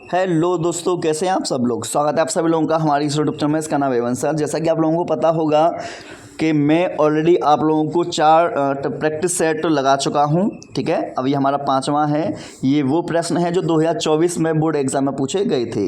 Hello दोस्तों, कैसे हैं आप सब लोग। स्वागत है आप सभी लोगों का हमारी इस यूट्यूब चैनल में। इसका नाम है एवन सर। जैसा कि आप लोगों को पता होगा कि मैं ऑलरेडी आप लोगों को 4 प्रैक्टिस सेट लगा चुका हूं, ठीक है। अभी हमारा 5वां है। ये वो प्रश्न है जो 2024 में बोर्ड एग्जाम में पूछे गए थे।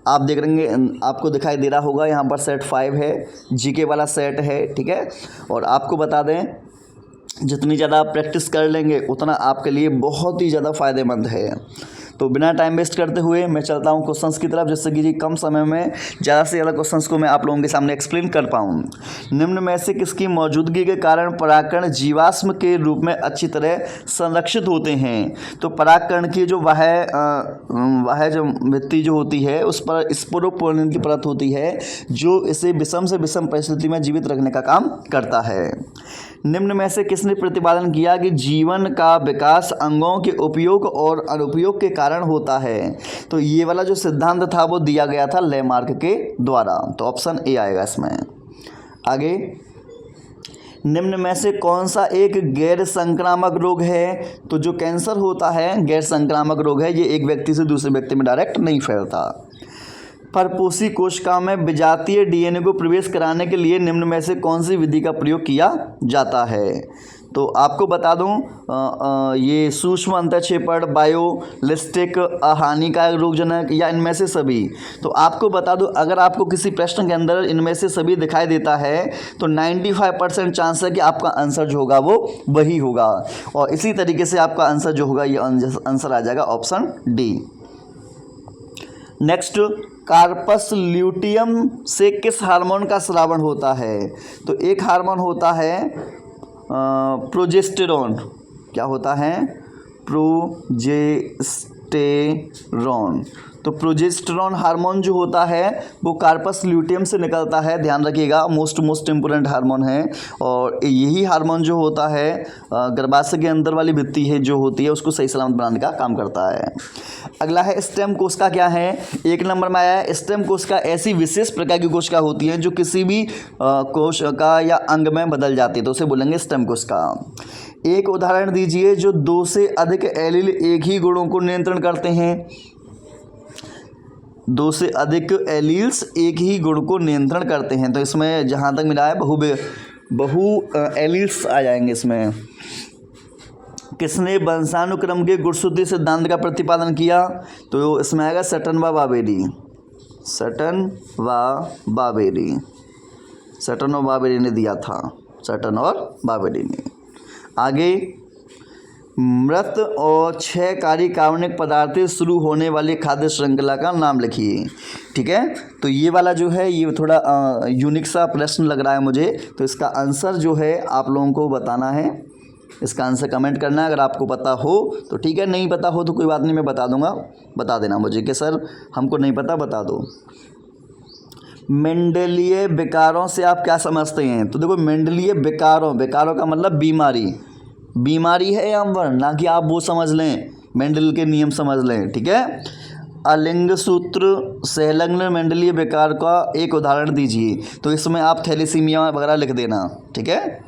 आप देख रहे हैं, आपको दिखाई दे रहा होगा, यहाँ पर सेट 5 है, जीके वाला सेट है, ठीक है। और आपको बता दें, जितनी ज़्यादा आप प्रैक्टिस कर लेंगे उतना आपके लिए बहुत ही ज़्यादा फ़ायदेमंद है। तो बिना टाइम वेस्ट करते हुए मैं चलता हूं क्वेश्चंस की तरफ, जिससे कि कम समय में ज़्यादा से ज़्यादा क्वेश्चंस को मैं आप लोगों के सामने एक्सप्लेन कर पाऊं। निम्न में से किसकी मौजूदगी के कारण परागकण जीवाश्म के रूप में अच्छी तरह संरक्षित होते हैं। तो परागकण की जो वह जो भित्ति जो होती है उस पर स्पोरोपोलिन की परत होती है, जो इसे विषम से विषम परिस्थिति में जीवित रखने का काम करता है। निम्न में से किसने प्रतिपादन किया कि जीवन का विकास अंगों के उपयोग और अनुपयोग के कारण होता है। तो ये वाला जो सिद्धांत था वो दिया गया था लेमार्क के द्वारा। तो ऑप्शन ए आएगा इसमें। आगे, निम्न में से कौन सा एक गैर संक्रामक रोग है। तो जो कैंसर होता है गैर संक्रामक रोग है, ये एक व्यक्ति से दूसरे व्यक्ति में डायरेक्ट नहीं फैलता। परपोषी कोशिका में विजातीय डीएनए को प्रवेश कराने के लिए निम्न में से कौन सी विधि का प्रयोग किया जाता है। तो आपको बता दूं, ये सूक्ष्म अंतःक्षेपण, बायोलिस्टिक, हानिकारक रोगजनक या इनमें से सभी। तो आपको बता दूं, अगर आपको किसी प्रश्न के अंदर इनमें से सभी दिखाई देता है तो 95% चांस है कि आपका आंसर जो होगा वो वही होगा। और इसी तरीके से आपका आंसर जो होगा, ये आंसर आ जाएगा option D. Next, corpus luteum से किस हार्मोन का स्रावण होता है। तो एक हार्मोन होता है प्रोजेस्टेरॉन। क्या होता है? प्रोजेस्टेरॉन। तो प्रोजेस्टेरॉन हार्मोन जो होता है वो कार्पस ल्यूटियम से निकलता है। ध्यान रखिएगा, मोस्ट इम्पोर्टेंट हार्मोन है। और यही हार्मोन जो होता है गर्भाशय के अंदर वाली भित्ति है जो होती है उसको सही सलामत बनाने का काम करता है। अगला है स्टेम कोशिका। क्या है? 1 नंबर में आया है। स्टेम कोशिका ऐसी विशेष प्रकार की कोशिका होती है जो किसी भी कोशिका या अंग में बदल जाती है, तो उसे बोलेंगे स्टेम कोशिका। एक उदाहरण दीजिए जो 2 से अधिक एलील एक ही गुणों को नियंत्रण करते हैं। 2 से अधिक एलील्स एक ही गुण को नियंत्रण करते हैं। तो इसमें जहाँ तक मिला है बहु एलील्स आ जाएंगे इसमें। किसने वंशानुक्रम के गुणसूत्री सिद्धांत का प्रतिपादन किया। तो इसमें आएगा सटन व बाबेरी। सटन और बाबेरी ने दिया था। सटन और बाबेरी ने। आगे, मृत और क्षयकारी कार्बनिक पदार्थ शुरू होने वाली खाद्य श्रृंखला का नाम लिखिए। ठीक है, तो ये वाला जो है ये थोड़ा यूनिक सा प्रश्न लग रहा है मुझे। तो इसका आंसर जो है आप लोगों को बताना है। इसका आंसर कमेंट करना है। अगर आपको पता हो तो ठीक है, नहीं पता हो तो कोई बात नहीं, मैं बता दूंगा। बता देना मुझे कि सर हमको नहीं पता, बता दो। मेंडेलीय विकारों से आप क्या समझते हैं। तो देखो, मेंडेलीय विकारों का मतलब बीमारी है यहाँ पर, ना कि आप वो समझ लें, मेंडल के नियम समझ लें। ठीक है, अलिंग सूत्र सहलग्न मेंडलीय विकार का एक उदाहरण दीजिए। तो इसमें आप थैलेसीमिया वगैरह लिख देना। ठीक है।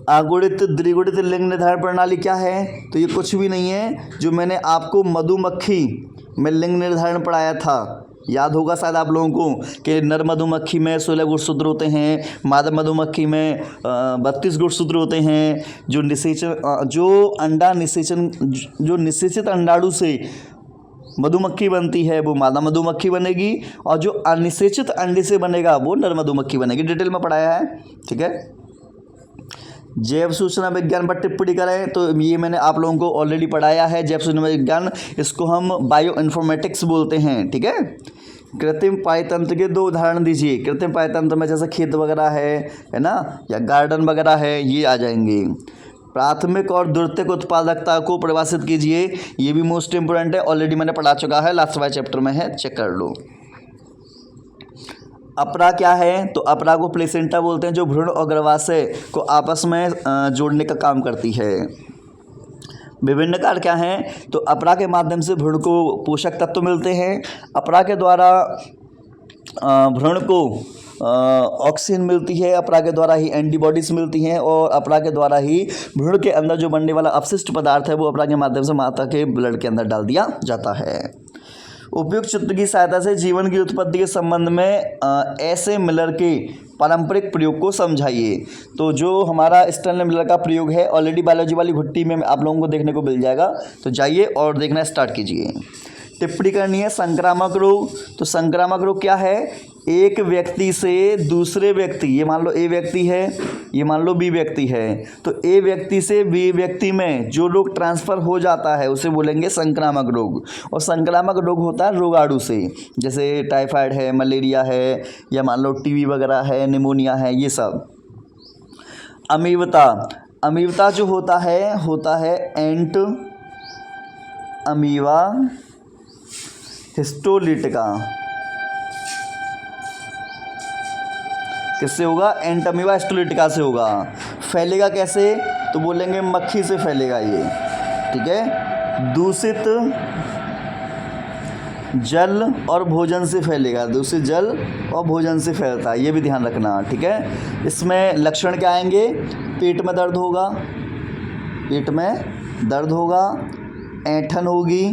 अगुणित द्विगुणित लिंग निर्धारण प्रणाली क्या है। तो ये कुछ भी नहीं है, जो मैंने आपको मधुमक्खी में लिंग निर्धारण पढ़ाया था, याद होगा शायद आप लोगों को, कि नर मधुमक्खी में 16 गुणसूत्र होते हैं, मादा मधुमक्खी में 32 गुणसूत्र होते हैं। जो निषेचित अंडाणु से मधुमक्खी बनती है वो मादा मधुमक्खी बनेगी, और जो अनिषेचित अंडे से बनेगा वो नर मधुमक्खी बनेगी। डिटेल में पढ़ाया है। ठीक है। जैव सूचना विज्ञान पर टिप्पणी करें। तो ये मैंने आप लोगों को ऑलरेडी पढ़ाया है, जैव सूचना विज्ञान। इसको हम बायो इन्फॉर्मेटिक्स बोलते हैं। ठीक है। कृत्रिम पायतंत्र के 2 उदाहरण दीजिए। कृत्रिम पायतंत्र में जैसे खेत वगैरह है ना, या गार्डन वगैरह है, ये आ जाएंगे। प्राथमिक और द्वितीयक उत्पादकता को परिभाषित कीजिए। ये भी मोस्ट इम्पोर्टेंट है, ऑलरेडी मैंने पढ़ा चुका है, लास्ट वाले चैप्टर में है, चेक कर लो। अपरा क्या है। तो अपरा को प्लेसेंटा बोलते हैं, जो भ्रूण और गर्भाशय को आपस में जोड़ने का काम करती है। विभिन्नकार क्या है। तो अपरा के माध्यम से भ्रूण को पोषक तत्व मिलते हैं। अपरा के द्वारा भ्रूण को ऑक्सीजन मिलती है। अपरा के द्वारा ही एंटीबॉडीज मिलती हैं, और अपरा के द्वारा ही भ्रूण के अंदर जो बनने वाला अपशिष्ट पदार्थ है वो अपरा के माध्यम से माता के ब्लड के अंदर डाल दिया जाता है। उपयुक्त चित्र की सहायता से जीवन की उत्पत्ति के संबंध में ऐसे मिलर के पारंपरिक प्रयोग को समझाइए। तो जो हमारा स्टैनले मिलर का प्रयोग है ऑलरेडी बायोलॉजी वाली भुट्टी में आप लोगों को देखने को मिल जाएगा, तो जाइए और देखना स्टार्ट कीजिए। टिप्पणी करनी है संक्रामक रोग। तो संक्रामक रोग क्या है? एक व्यक्ति से दूसरे व्यक्ति, ये मान लो ए व्यक्ति है, ये मान लो बी व्यक्ति है, तो ए व्यक्ति से बी व्यक्ति में जो रोग ट्रांसफ़र हो जाता है उसे बोलेंगे संक्रामक रोग। और संक्रामक रोग होता है रोगाणु से, जैसे टाइफाइड है, मलेरिया है, या मान लो टीबी वगैरह है, निमोनिया है, ये सब। अमीवता, अमीवता जो होता है एंट अमीवा हिस्टोलिटिका। किससे होगा? एंट अमीवा हिस्टोलिटिका से होगा। फैलेगा कैसे? तो बोलेंगे मक्खी से फैलेगा ये, ठीक है। दूषित जल और भोजन से फैलेगा, दूषित जल और भोजन से फैलता है, ये भी ध्यान रखना, ठीक है। इसमें लक्षण क्या आएंगे? पेट में दर्द होगा, पेट में दर्द होगा, ऐंठन होगी,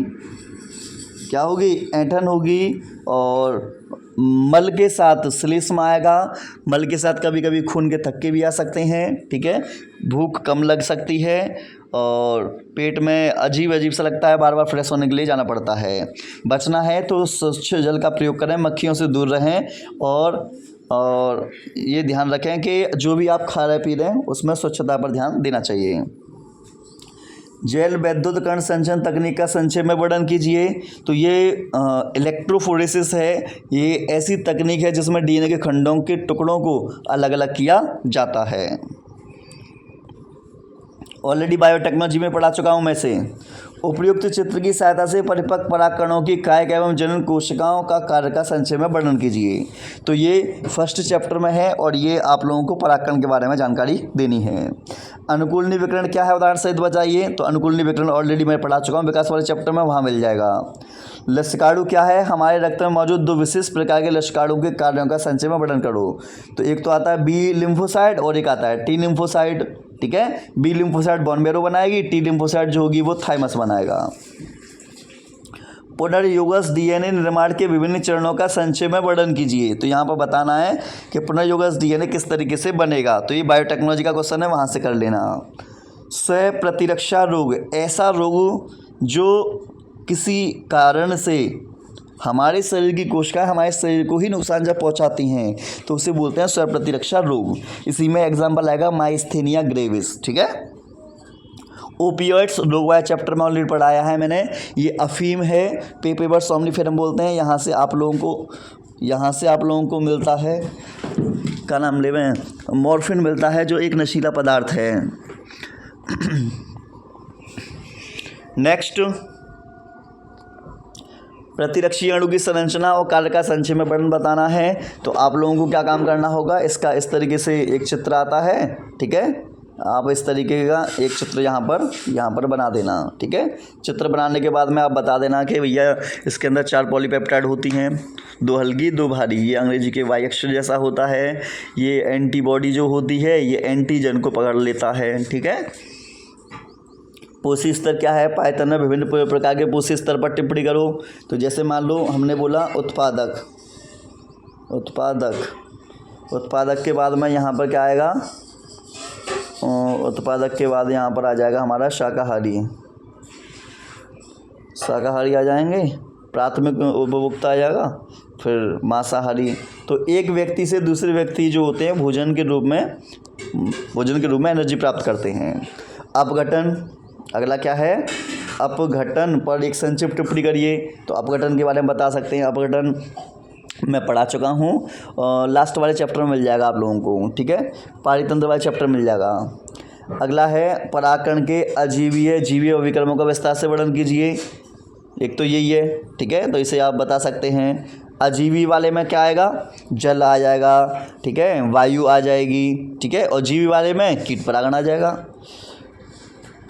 क्या होगी? ऐंठन होगी, और मल के साथ श्लेष्म आएगा, मल के साथ कभी कभी खून के थक्के भी आ सकते हैं, ठीक है। भूख कम लग सकती है, और पेट में अजीब अजीब सा लगता है, बार बार फ्रेश होने के लिए जाना पड़ता है। बचना है तो स्वच्छ जल का प्रयोग करें, मक्खियों से दूर रहें, और ये ध्यान रखें कि जो भी आप खा रहे पी रहे हैं उसमें स्वच्छता पर ध्यान देना चाहिए। जैव वैद्युत कण संचयन तकनीक का संक्षेप में वर्णन कीजिए। तो ये इलेक्ट्रोफोरेसिस है, ये ऐसी तकनीक है जिसमें डीएनए के खंडों के टुकड़ों को अलग अलग किया जाता है। ऑलरेडी बायोटेक्नोलॉजी में पढ़ा चुका हूँ मैं से। उपयुक्त चित्र की सहायता से परिपक्व परागकणों की कायिक एवं जनन कोशिकाओं का कार्य का संक्षेप में वर्णन कीजिए। तो ये फर्स्ट चैप्टर में है, और ये आप लोगों को परागकण के बारे में जानकारी देनी है। अनुकूलनीय विकिरण क्या है? उदाहरण सहित बताइए। तो अनुकूलनीय विकिरण ऑलरेडी मैं पढ़ा चुका हूँ विकास वाले चैप्टर में, वहाँ मिल जाएगा। लसिकाणु क्या है? हमारे रक्त में मौजूद दो विशिष्ट प्रकार के लसिकाणु के कार्यों का संक्षेप में वर्णन करो। तो एक तो आता है बी लिम्फोसाइट और एक आता है टी लिम्फोसाइट, ठीक है। बी लिम्फोसाइट बोन मैरो बनाएगी, टी लिम्फोसाइट जो होगी वो थाइमस बनाएगा। पुनर्योगस डीएनए निर्माण के विभिन्न चरणों का संक्षेप में वर्णन कीजिए। तो यहाँ पर बताना है कि पुनर्योगस डीएनए किस तरीके से बनेगा। तो ये बायोटेक्नोलॉजी का क्वेश्चन है, वहाँ से कर लेना। स्व प्रतिरक्षा रोग, ऐसा रोग जो किसी कारण से हमारे शरीर की कोशिकाएं हमारे शरीर को ही नुकसान जब पहुंचाती हैं तो उसे बोलते हैं स्व प्रतिरक्षा रोग। इसी में एग्जांपल आएगा माइस्थेनिया ग्रेविस, ठीक है। ओपियोइड्स रोग वाले चैप्टर में ऑलरेडी पढ़ाया है मैंने। ये अफीम है, पेपर सोमनिफेरम बोलते हैं। यहाँ से आप लोगों को मिलता है, क्या नाम ले में मॉर्फिन मिलता है, जो एक नशीला पदार्थ है। नेक्स्ट, प्रतिरक्षी अणु की संरचना और कार्य का संक्षेप में वर्णन बताना है। तो आप लोगों को क्या काम करना होगा? इसका इस तरीके से एक चित्र आता है, ठीक है। आप इस तरीके का एक चित्र यहाँ पर बना देना, ठीक है। चित्र बनाने के बाद में आप बता देना कि भैया इसके अंदर 4 पॉलीपेप्टाइड होती हैं, 2 हल्की 2 भारी। ये अंग्रेजी के वाई अक्षर जैसा होता है। ये एंटीबॉडी जो होती है ये एंटीजन को पकड़ लेता है, ठीक है। पोषी स्तर क्या है? पायतन में विभिन्न प्रकार के पोषी स्तर पर टिप्पणी करो। तो जैसे मान लो हमने बोला उत्पादक के बाद में यहाँ पर क्या आएगा? उत्पादक के बाद यहाँ पर आ जाएगा हमारा शाकाहारी आ जाएंगे, प्राथमिक उपभोक्ता आ जाएगा, फिर मांसाहारी। तो एक व्यक्ति से दूसरे व्यक्ति जो होते हैं भोजन के रूप में एनर्जी प्राप्त करते हैं। अपघटन, अगला क्या है? अपघटन पर एक संक्षिप्त टिप्पणी करिए। तो अपघटन के बारे में बता सकते हैं। अपघटन मैं पढ़ा चुका हूँ, लास्ट वाले चैप्टर में मिल जाएगा आप लोगों को, ठीक है। पारितंत्र वाले चैप्टर मिल जाएगा। अगला है परागकण के अजीवीय जीवीय विक्रमों का विस्तार से वर्णन कीजिए। एक तो यही है, ठीक है। तो इसे आप बता सकते हैं। अजीवी वाले में क्या आएगा? जल आ जाएगा, ठीक है, वायु आ जाएगी, ठीक है। और जीवी वाले में कीट परागण आ जाएगा।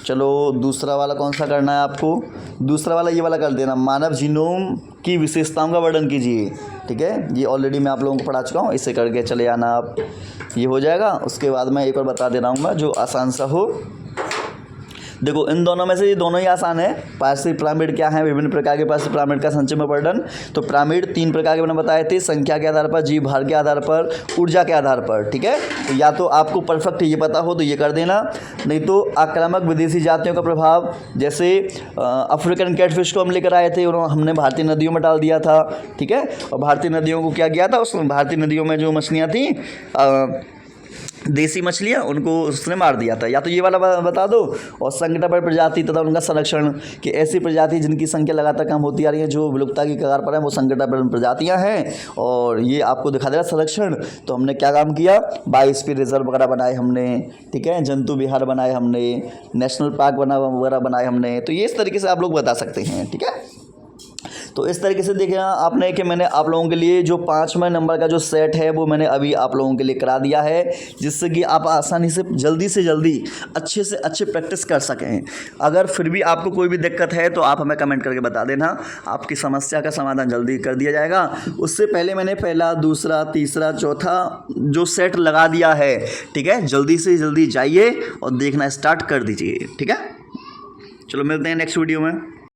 चलो दूसरा वाला कौन सा करना है आपको? दूसरा वाला ये वाला कर देना, मानव जीनोम की विशेषताओं का वर्णन कीजिए, ठीक है। ये ऑलरेडी मैं आप लोगों को पढ़ा चुका हूँ, इसे करके चले आना आप, ये हो जाएगा। उसके बाद मैं एक और बता दे रहा हूँ मैं जो आसान सा हो। देखो इन दोनों में से ये दोनों ही आसान है। पार्श्विक पिरामिड क्या है, विभिन्न प्रकार के पार्श्विक पिरामिड का संक्षिप्त में वर्णन। तो पिरामिड 3 प्रकार के मैंने बताए थे, संख्या के आधार पर, जीव भार के आधार पर, ऊर्जा के आधार पर, ठीक है। तो या तो आपको परफेक्ट ये पता हो तो ये कर देना, नहीं तो आक्रामक विदेशी जातियों का प्रभाव, जैसे अफ्रीकन कैटफिश को हम लेकर आए थे, हमने भारतीय नदियों में डाल दिया था, ठीक है। और भारतीय नदियों को क्या किया था, उस भारतीय नदियों में जो मछलियाँ थी देसी मछलियाँ, उनको उसने मार दिया था। या तो ये वाला बता दो। और संकटापन्न प्रजाति तथा उनका संरक्षण, कि ऐसी प्रजाति जिनकी संख्या लगातार कम होती आ रही है, जो विलुप्तता की कगार पर है, वो संकटापन्न प्रजातियाँ हैं। और ये आपको दिखा दे रहा संरक्षण। तो हमने क्या काम किया, बायोस्फीयर रिजर्व वगैरह बनाए हमने, ठीक है, जंतु विहार बनाए हमने, नेशनल पार्क वगैरह बनाए हमने। तो ये इस तरीके से आप लोग बता सकते हैं, ठीक है। तो इस तरीके से देखना आपने कि मैंने आप लोगों के लिए जो 5वें नंबर का जो सेट है वो मैंने अभी आप लोगों के लिए करा दिया है, जिससे कि आप आसानी से जल्दी अच्छे से अच्छे प्रैक्टिस कर सकें। अगर फिर भी आपको कोई भी दिक्कत है तो आप हमें कमेंट करके बता देना, आपकी समस्या का समाधान जल्दी कर दिया जाएगा। उससे पहले मैंने पहला, दूसरा, तीसरा, चौथा जो सेट लगा दिया है, ठीक है। जल्दी से जल्दी जाइए और देखना स्टार्ट कर दीजिए, ठीक है। चलो मिलते हैं नेक्स्ट वीडियो में।